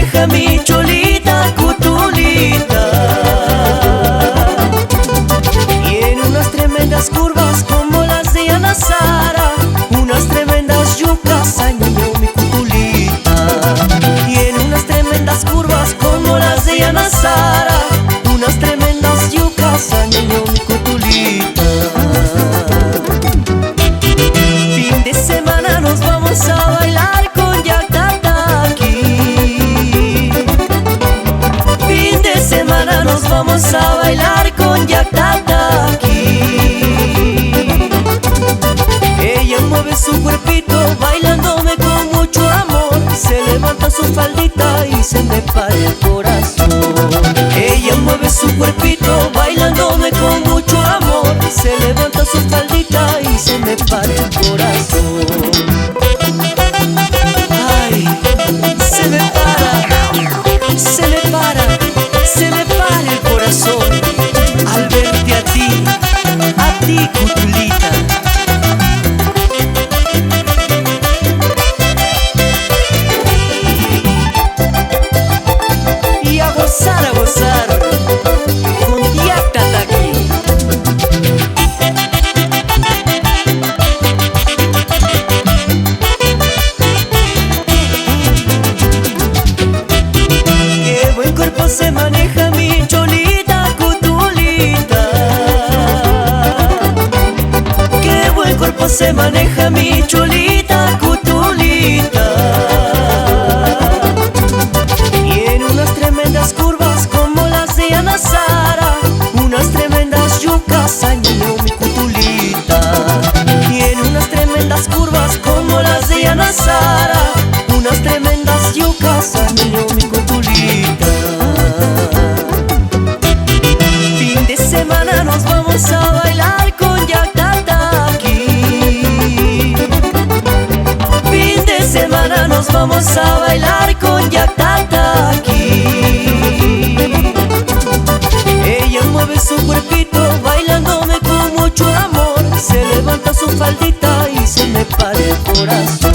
maneja mi cholita cutulita. Tiene unas tremendas curvas como las de Ana Sara, unas tremendas yucas, ay niño mi cutulita. Tiene unas tremendas curvas como las de Ana Sara, unas tremendas yucas, ay niño mi cutulita. Fin de semana nos vamos a bailar con Yactataki. Fin de semana nos vamos a bailar con Yactataki. Ella mueve su cuerpito bailándome con mucho amor, se levanta su faldita y se me para el corazón. Ella mueve su cuerpito bailándome con mucho amor, se levanta su faldita y se me para el corazón. Ay, se me para, se me para, se me para el corazón al verte a ti, cutulita. Y a gozar con Yactataki. Qué buen cuerpo se maneja mi cholita cutulita. Qué buen cuerpo se maneja mi cholita cutulita. Tiene unas tremendas curvas como las de Ana Sara, unas tremendas yucas, ay niño mi cutulita. Tiene unas tremendas curvas como las de Ana Sara, unas tremendas yucas, ay niño mi cutulita. Fin de semana nos vamos a bailar con Yactataki. Fin de semana nos vamos a bailar con Yactataki. Ella mueve su cuerpito bailándome con mucho amor, se levanta su faldita y se me para el corazón.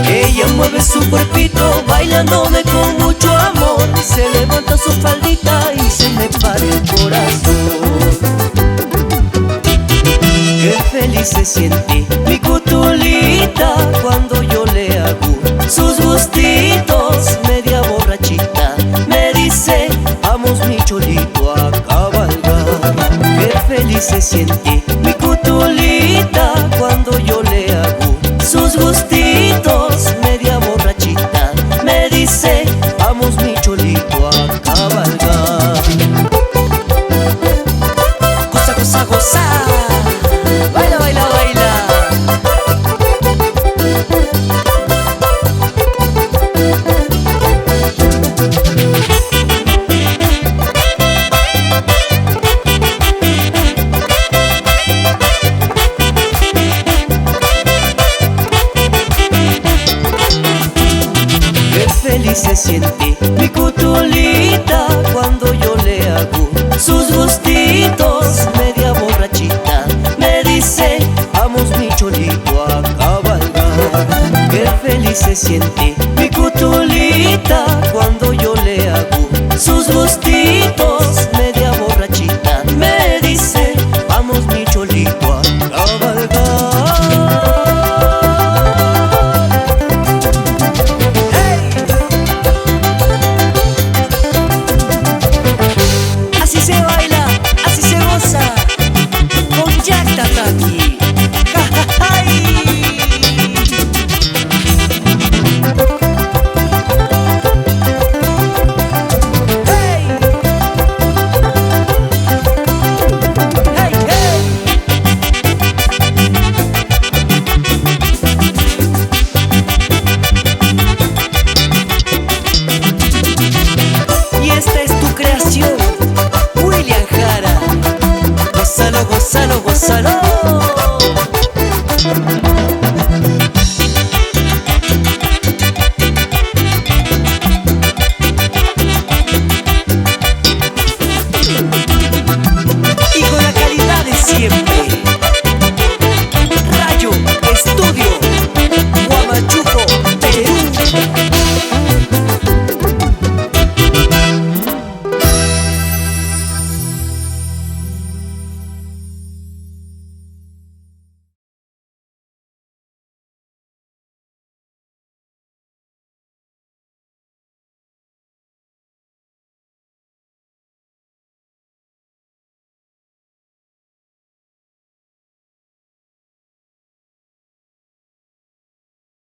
Ella mueve su cuerpito bailándome con mucho amor, se levanta su faldita y se me para el corazón. Qué feliz se siente mi cutulita cuando yo le hago sus gustitos, media borrachita me dice vamos mi cholito a cabalgar. Qué feliz se siente mi cutulita cuando yo le hago sus gustitos, media borrachita me dice vamos mi cholito a cabalgar. Goza, goza, goza, baila, baila, baila. Qué feliz se siente